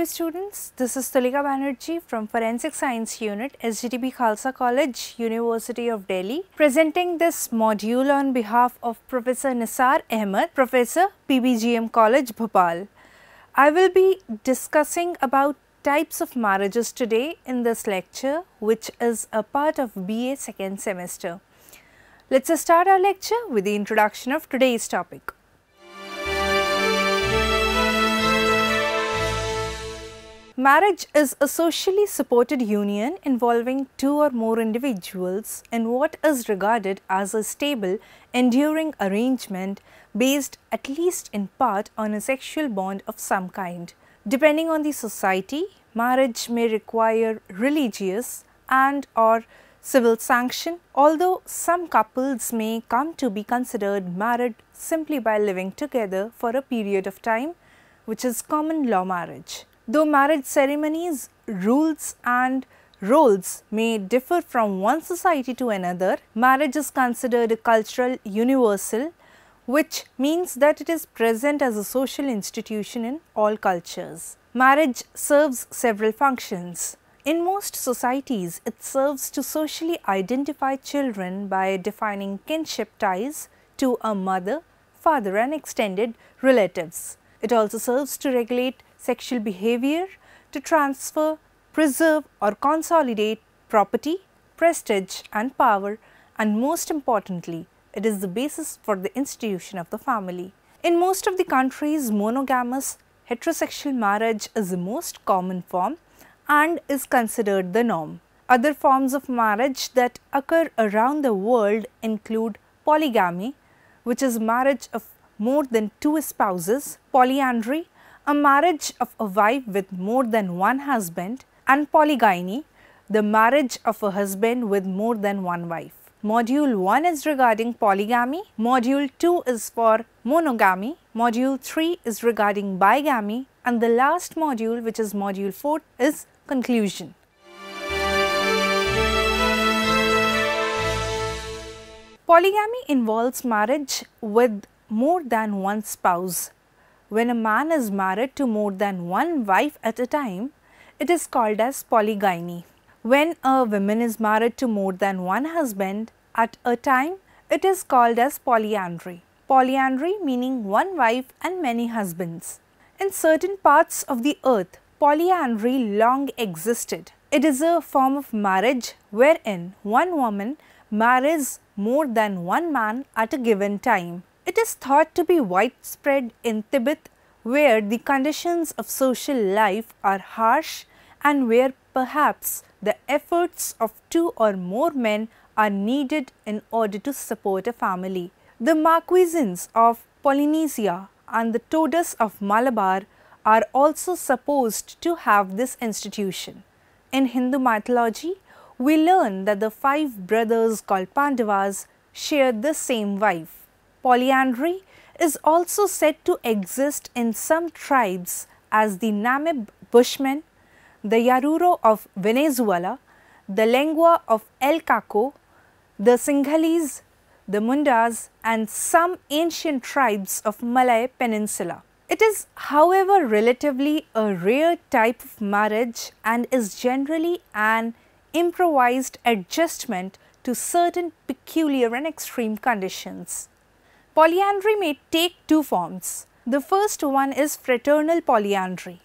Hello students, this is Tulika Banerjee from Forensic Science Unit, SGTB Khalsa College, University of Delhi, presenting this module on behalf of Professor Nisar Ahmed, Professor, PBGM College, Bhopal. I will be discussing about types of marriages today in this lecture, which is a part of BA second semester. Let's start our lecture with the introduction of today's topic. Marriage is a socially supported union involving two or more individuals in what is regarded as a stable, enduring arrangement based at least in part on a sexual bond of some kind. Depending on the society, marriage may require religious and or civil sanction, although some couples may come to be considered married simply by living together for a period of time, which is common law marriage. Though marriage ceremonies, rules and roles may differ from one society to another, marriage is considered a cultural universal, which means that it is present as a social institution in all cultures. Marriage serves several functions. In most societies, it serves to socially identify children by defining kinship ties to a mother, father and extended relatives. It also serves to regulate sexual behavior, to transfer, preserve or consolidate property, prestige and power, and most importantly, it is the basis for the institution of the family. In most of the countries, monogamous heterosexual marriage is the most common form and is considered the norm. Other forms of marriage that occur around the world include polygamy, which is marriage of more than two spouses, polyandry, a marriage of a wife with more than one husband, and polygyny, the marriage of a husband with more than one wife. Module 1 is regarding polygamy, Module 2 is for monogamy, Module 3 is regarding bigamy, and the last module, which is Module 4, is conclusion. Polygamy involves marriage with more than one spouse. When a man is married to more than one wife at a time, it is called as polygyny. When a woman is married to more than one husband at a time, it is called as polyandry. Polyandry meaning one wife and many husbands. In certain parts of the earth, polyandry long existed. It is a form of marriage wherein one woman marries more than one man at a given time. It is thought to be widespread in Tibet, where the conditions of social life are harsh and where perhaps the efforts of two or more men are needed in order to support a family. The Marquesans of Polynesia and the Todas of Malabar are also supposed to have this institution. In Hindu mythology, we learn that the 5 brothers called Pandavas shared the same wife. Polyandry is also said to exist in some tribes as the Namib Bushmen, the Yaruro of Venezuela, the Lengua of El Caco, the Sinhalese, the Mundas and some ancient tribes of Malay Peninsula. It is, however, relatively a rare type of marriage and is generally an improvised adjustment to certain peculiar and extreme conditions. Polyandry may take two forms. The first one is fraternal polyandry.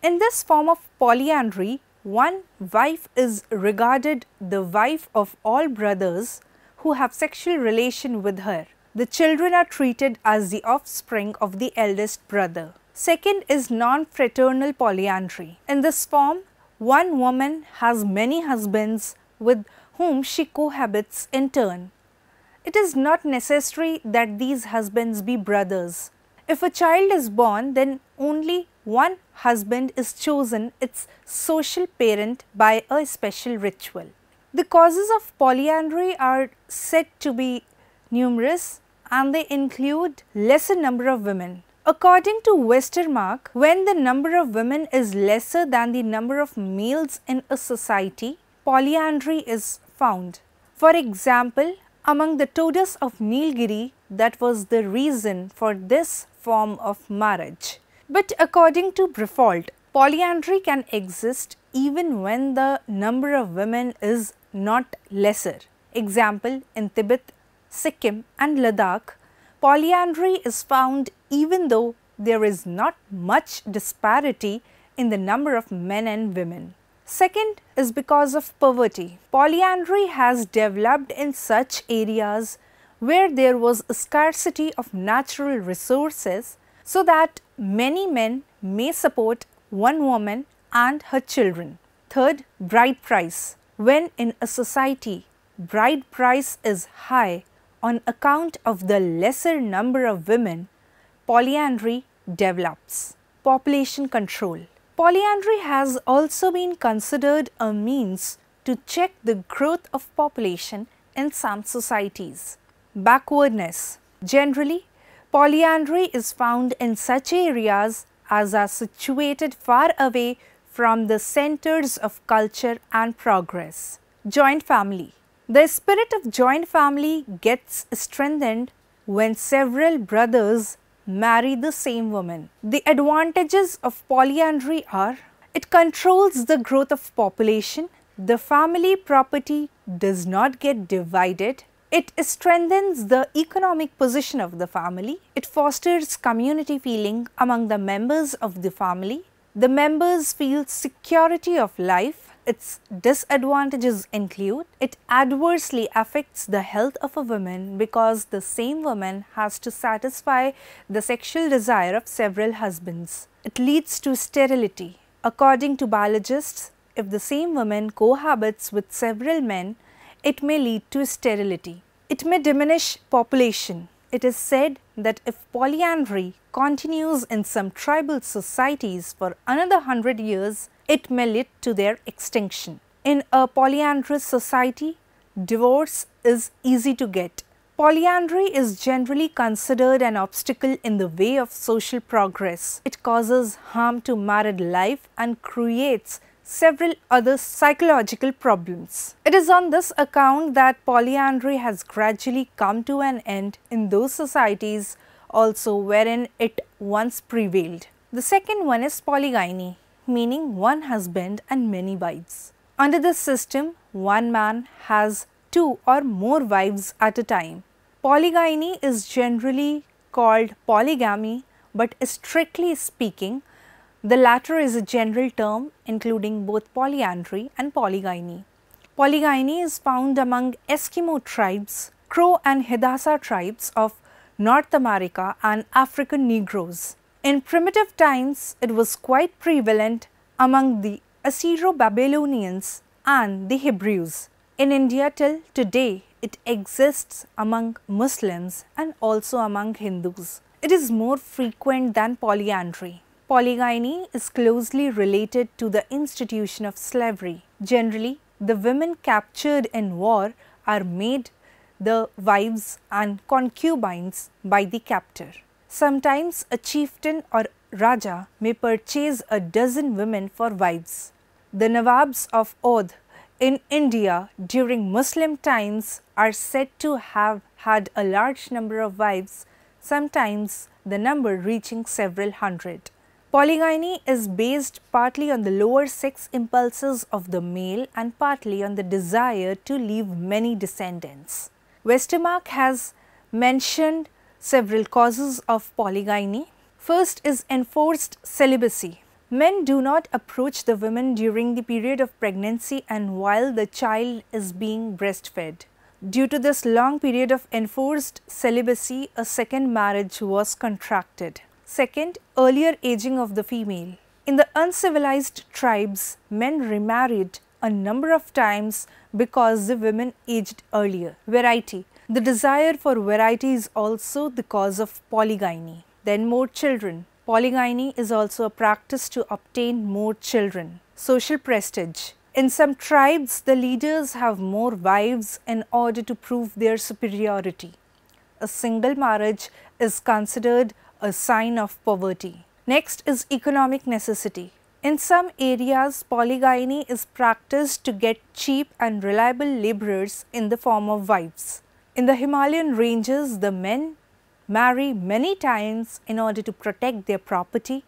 In this form of polyandry, one wife is regarded the wife of all brothers who have sexual relation with her. The children are treated as the offspring of the eldest brother. Second is non-fraternal polyandry. In this form, one woman has many husbands with whom she cohabits in turn. It is not necessary that these husbands be brothers. If a child is born, then only one husband is chosen its social parent by a special ritual. The causes of polyandry are said to be numerous and they include lesser number of women. According to Westermark, when the number of women is lesser than the number of males in a society, polyandry is found. For example, among the Todas of Nilgiri, that was the reason for this form of marriage. But according to Briffault, Polyandry can exist even when the number of women is not lesser. Example, in Tibet, Sikkim and Ladakh, polyandry is found even though there is not much disparity in the number of men and women. Second is because of poverty. Polyandry has developed in such areas where there was a scarcity of natural resources so that many men may support one woman and her children. Third, bride price. When in a society bride price is high on account of the lesser number of women, polyandry develops. Population control. Polyandry has also been considered a means to check the growth of population in some societies. Backwardness. Generally, polyandry is found in such areas as are situated far away from the centers of culture and progress. Joint family. The spirit of joint family gets strengthened when several brothers marry the same woman. The advantages of polyandry are: it controls the growth of population, the family property does not get divided, it strengthens the economic position of the family, it fosters community feeling among the members of the family, the members feel security of life. Its disadvantages include: it adversely affects the health of a woman because the same woman has to satisfy the sexual desire of several husbands. It leads to sterility. According to biologists, if the same woman cohabits with several men, it may lead to sterility. It may diminish population. It is said that if polyandry continues in some tribal societies for another 100 years, it may lead to their extinction. In a polyandrous society, divorce is easy to get. Polyandry is generally considered an obstacle in the way of social progress. It causes harm to married life and creates several other psychological problems. It is on this account that polyandry has gradually come to an end in those societies also wherein it once prevailed. The second one is polygyny, meaning one husband and many wives. Under this system, one man has two or more wives at a time. Polygyny is generally called polygamy, but strictly speaking, the latter is a general term including both polyandry and polygyny. Polygyny is found among Eskimo tribes, Crow and Hadassah tribes of North America and African Negroes. In primitive times, it was quite prevalent among the Assyro-Babylonians and the Hebrews. In India till today, it exists among Muslims and also among Hindus. It is more frequent than polyandry. Polygyny is closely related to the institution of slavery. Generally, the women captured in war are made the wives and concubines by the captor. Sometimes a chieftain or Raja may purchase a dozen women for wives. The Nawabs of Oudh in India during Muslim times are said to have had a large number of wives, sometimes the number reaching several hundred. Polygyny is based partly on the lower sex impulses of the male and partly on the desire to leave many descendants. Westermarck has mentioned several causes of polygyny. First is enforced celibacy. Men do not approach the women during the period of pregnancy and while the child is being breastfed. Due to this long period of enforced celibacy, a second marriage was contracted. Second, earlier aging of the female. In the uncivilized tribes, men remarried a number of times because the women aged earlier. Variety. The desire for variety is also the cause of polygyny. Then more children. Polygyny is also a practice to obtain more children. Social prestige. In some tribes, the leaders have more wives in order to prove their superiority. A single marriage is considered a sign of poverty. Next is economic necessity. In some areas, polygyny is practiced to get cheap and reliable laborers in the form of wives. In the Himalayan ranges, the men marry many times in order to protect their property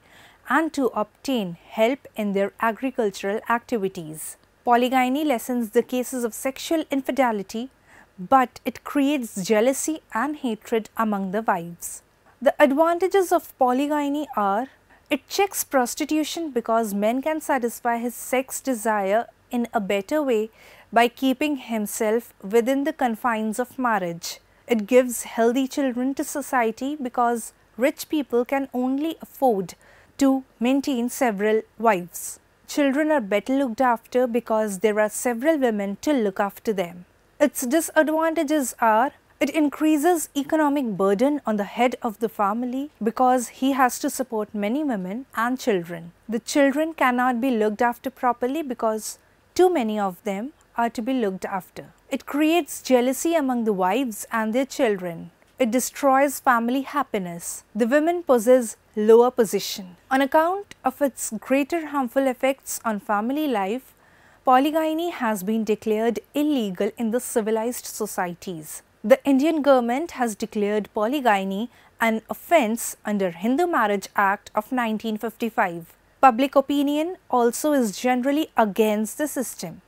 and to obtain help in their agricultural activities. Polygyny lessens the cases of sexual infidelity, but it creates jealousy and hatred among the wives. The advantages of polygyny are: it checks prostitution because men can satisfy his sex desire in a better way by keeping himself within the confines of marriage. It gives healthy children to society because rich people can only afford to maintain several wives. Children are better looked after because there are several women to look after them. Its disadvantages are: it increases economic burden on the head of the family because he has to support many women and children. The children cannot be looked after properly because too many of them are to be looked after. It creates jealousy among the wives and their children. It destroys family happiness. The women possess lower position. On account of its greater harmful effects on family life, polygyny has been declared illegal in the civilized societies. The Indian government has declared polygyny an offence under Hindu Marriage Act of 1955. Public opinion also is generally against the system.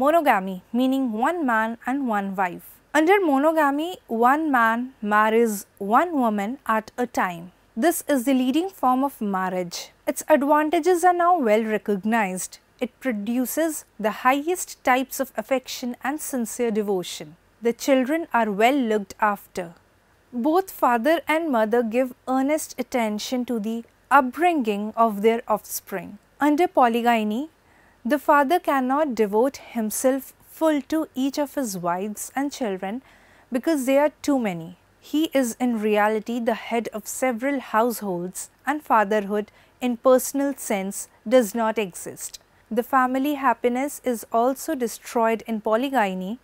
Monogamy, meaning one man and one wife. Under monogamy, one man marries one woman at a time. This is the leading form of marriage. Its advantages are now well recognized. It produces the highest types of affection and sincere devotion. The children are well looked after. Both father and mother give earnest attention to the upbringing of their offspring. Under polygyny, the father cannot devote himself full to each of his wives and children because they are too many. He is in reality the head of several households, and fatherhood in personal sense does not exist. The family happiness is also destroyed in polygyny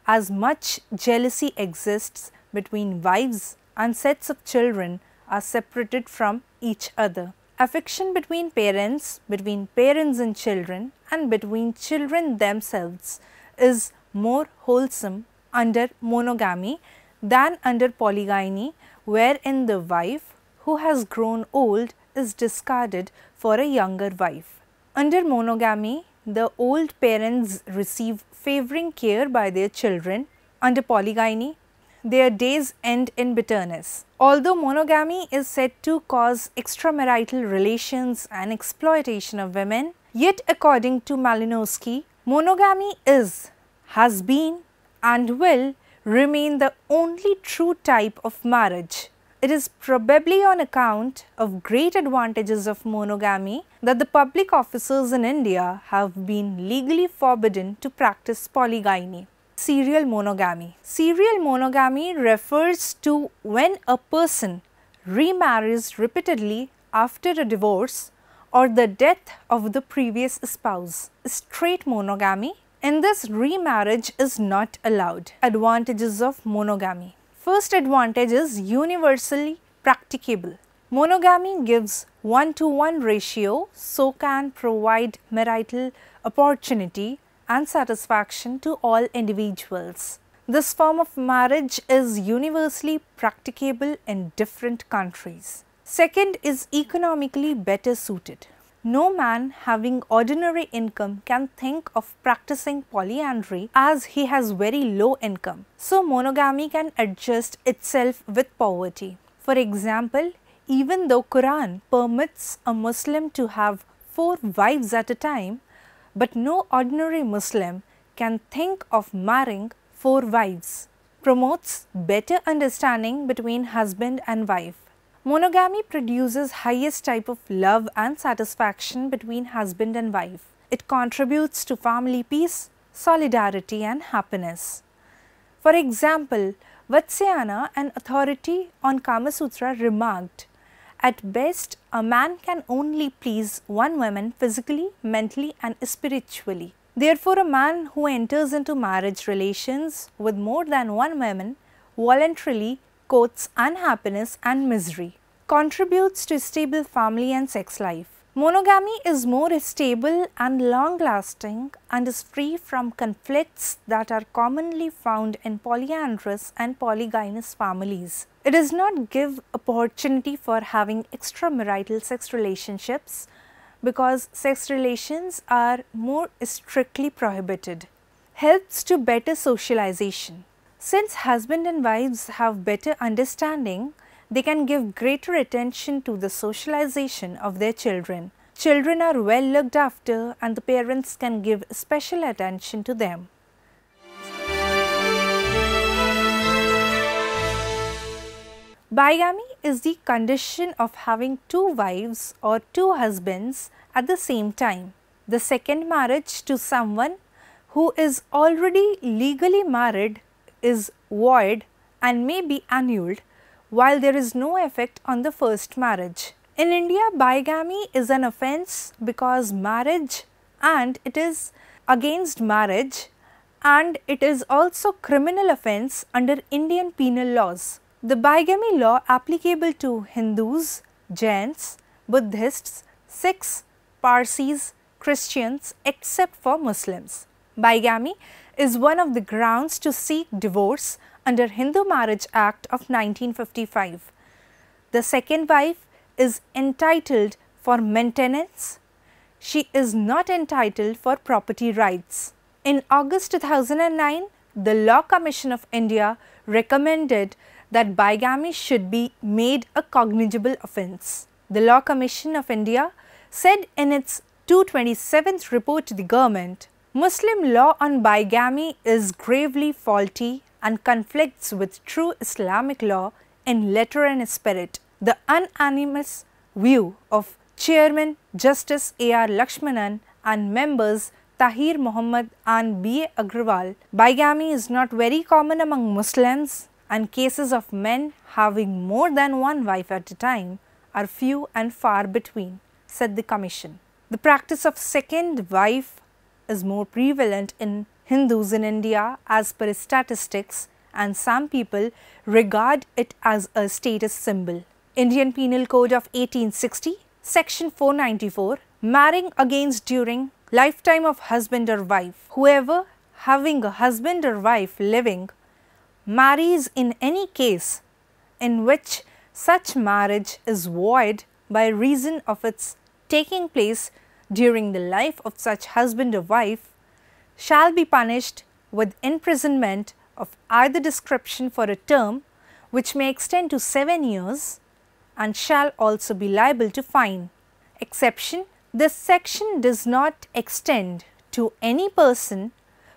as much jealousy exists between wives and sets of children are separated from each other. Affection between parents and children, and between children themselves is more wholesome under monogamy than under polygyny, wherein the wife who has grown old is discarded for a younger wife. Under monogamy, the old parents receive favouring care by their children. Under polygyny, their days end in bitterness. Although monogamy is said to cause extramarital relations and exploitation of women, yet according to Malinowski, monogamy is, has been and will remain the only true type of marriage. It is probably on account of great advantages of monogamy that the public officers in India have been legally forbidden to practice polygyny. Serial monogamy. Serial monogamy refers to when a person remarries repeatedly after a divorce or the death of the previous spouse. Straight monogamy. In this, remarriage is not allowed. Advantages of monogamy. First advantage is universally practicable. Monogamy gives 1-to-1 ratio, so can provide marital opportunity and satisfaction to all individuals. This form of marriage is universally practicable in different countries. Second is economically better suited. No man having ordinary income can think of practicing polyandry as he has very low income. So monogamy can adjust itself with poverty. For example, even though Quran permits a Muslim to have 4 wives at a time, but no ordinary Muslim can think of marrying 4 wives. Promotes better understanding between husband and wife. Monogamy produces highest type of love and satisfaction between husband and wife. It contributes to family peace, solidarity and happiness. For example, Vatsyayana, an authority on Kama Sutra, remarked, "At best, a man can only please one woman physically, mentally and spiritually. Therefore, a man who enters into marriage relations with more than one woman voluntarily courts unhappiness and misery, contributes to stable family and sex life. Monogamy is more stable and long-lasting and is free from conflicts that are commonly found in polyandrous and polygynous families. It does not give opportunity for having extramarital sex relationships because sex relations are more strictly prohibited. Helps to better socialization. Since husband and wives have better understanding, they can give greater attention to the socialization of their children. Children are well looked after and the parents can give special attention to them. Bigamy is the condition of having two wives or two husbands at the same time. The second marriage to someone who is already legally married is void and may be annulled, while there is no effect on the first marriage. In India, bigamy is an offence because marriage and it is against marriage and it is also criminal offence under Indian penal laws. The bigamy law applicable to Hindus, Jains, Buddhists, Sikhs, Parsis, Christians except for Muslims. Bigamy is one of the grounds to seek divorce under Hindu Marriage Act of 1955. The second wife is entitled for maintenance. She is not entitled for property rights. In August 2009, the Law Commission of India recommended that bigamy should be made a cognizable offence. The Law Commission of India said in its 227th report to the government, Muslim law on bigamy is gravely faulty and conflicts with true Islamic law in letter and spirit. The unanimous view of Chairman Justice A.R. Lakshmanan and members Tahir Muhammad and B.A. Agrawal, bigamy is not very common among Muslims and cases of men having more than one wife at a time are few and far between, said the Commission. The practice of second wife is more prevalent in Hindus in India as per statistics, and some people regard it as a status symbol. Indian Penal Code of 1860, Section 494, marrying against during lifetime of husband or wife. Whoever having a husband or wife living marries in any case in which such marriage is void by reason of its taking place during the life of such husband or wife shall be punished with imprisonment of either description for a term which may extend to 7 years and shall also be liable to fine. Exception: this section does not extend to any person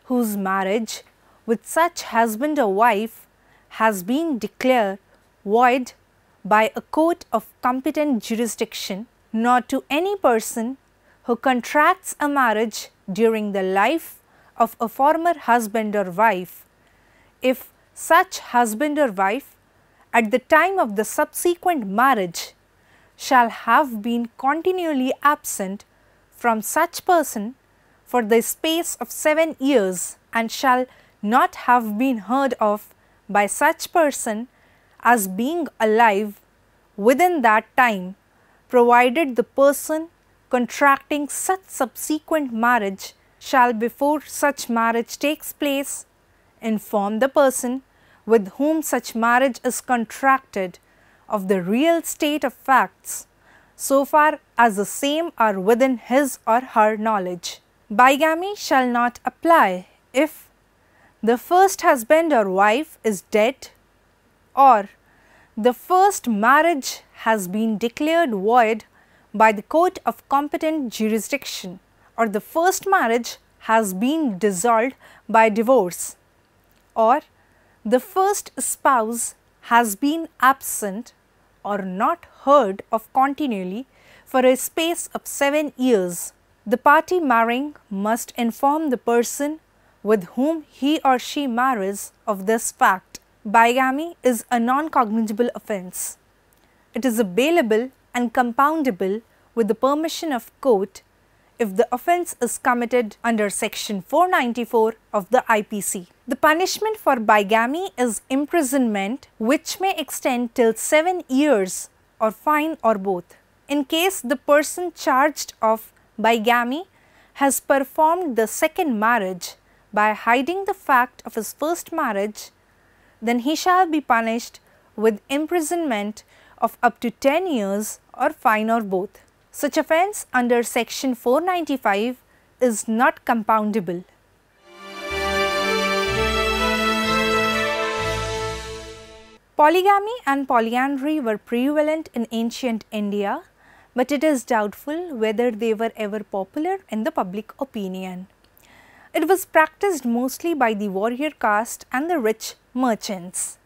whose marriage with such husband or wife has been declared void by a court of competent jurisdiction, nor to any person who contracts a marriage during the life of a former husband or wife, if such husband or wife at the time of the subsequent marriage shall have been continually absent from such person for the space of 7 years and shall not have been heard of by such person as being alive within that time, provided the person contracting such subsequent marriage shall, before such marriage takes place, inform the person with whom such marriage is contracted of the real state of facts so far as the same are within his or her knowledge. Bigamy shall not apply if the first husband or wife is dead, or the first marriage has been declared void by the court of competent jurisdiction, or the first marriage has been dissolved by divorce, or the first spouse has been absent or not heard of continually for a space of 7 years. The party marrying must inform the person with whom he or she marries of this fact. Bigamy is a non-cognizable offence. It is bailable and compoundable with the permission of court if the offence is committed under section 494 of the IPC. The punishment for bigamy is imprisonment, which may extend till 7 years, or fine, or both. in case the person charged of bigamy has performed the second marriage by hiding the fact of his first marriage, then he shall be punished with imprisonment of up to 10 years or fine or both. Such offence under section 495 is not compoundable. Polygamy and polyandry were prevalent in ancient India, but it is doubtful whether they were ever popular in the public opinion. It was practiced mostly by the warrior caste and the rich merchants.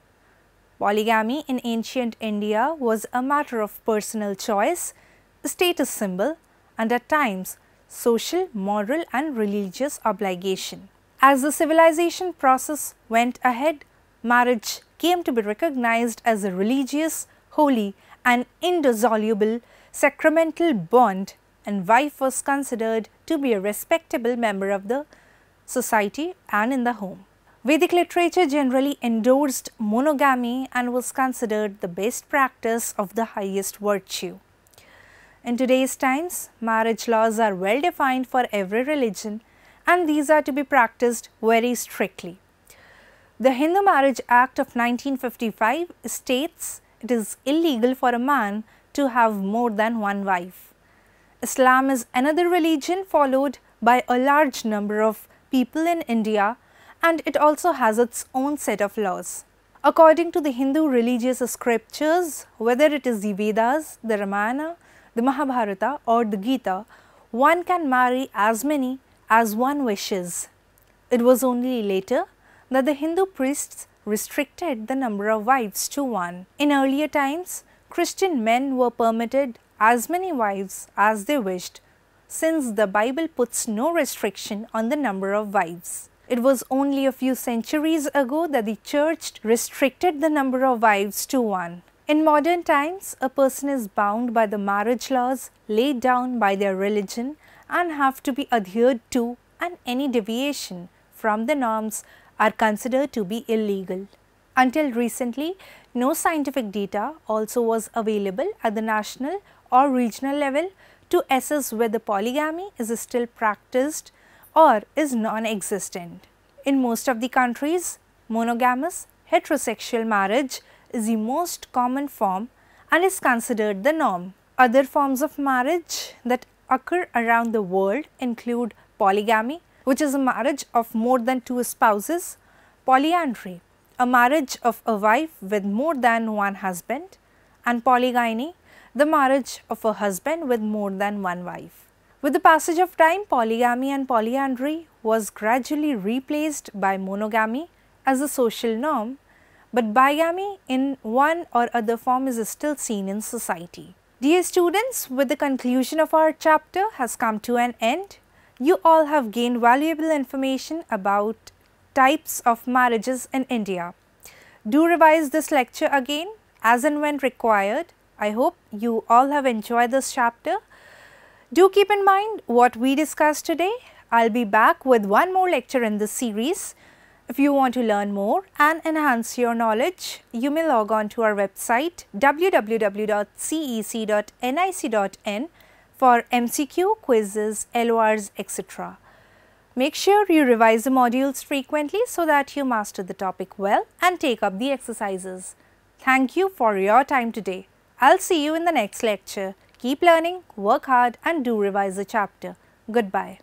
Polygamy in ancient India was a matter of personal choice, a status symbol, and at times social, moral and religious obligation. As the civilization process went ahead, marriage came to be recognized as a religious, holy and indissoluble sacramental bond, and wife was considered to be a respectable member of the society and in the home. Vedic literature generally endorsed monogamy and was considered the best practice of the highest virtue. In today's times, marriage laws are well defined for every religion and these are to be practiced very strictly. The Hindu Marriage Act of 1955 states it is illegal for a man to have more than one wife. Islam is another religion followed by a large number of people in India, and it also has its own set of laws. According to the Hindu religious scriptures, whether it is the Vedas, the Ramayana, the Mahabharata or the Gita, one can marry as many as one wishes. It was only later that the Hindu priests restricted the number of wives to one. In earlier times, Christian men were permitted as many wives as they wished, since the Bible puts no restriction on the number of wives. It was only a few centuries ago that the church restricted the number of wives to one. In modern times, a person is bound by the marriage laws laid down by their religion and have to be adhered to, and any deviation from the norms are considered to be illegal. Until recently, no scientific data also was available at the national or regional level to assess whether polygamy is still practiced or is non-existent. In most of the countries, monogamous heterosexual marriage is the most common form and is considered the norm. Other forms of marriage that occur around the world include polygamy, which is a marriage of more than two spouses, polyandry, a marriage of a wife with more than one husband, and polygyny, the marriage of a husband with more than one wife. With the passage of time, polygamy and polyandry was gradually replaced by monogamy as a social norm, but bigamy in one or other form is still seen in society. Dear students, with the conclusion of our chapter has come to an end. You all have gained valuable information about types of marriages in India. Do revise this lecture again as and when required. I hope you all have enjoyed this chapter. Do keep in mind what we discussed today. I'll be back with one more lecture in this series. If you want to learn more and enhance your knowledge, you may log on to our website www.cec.nic.in for MCQ, quizzes, LORs, etc. Make sure you revise the modules frequently so that you master the topic well and take up the exercises. Thank you for your time today. I'll see you in the next lecture. Keep learning, work hard and do revise the chapter. Goodbye.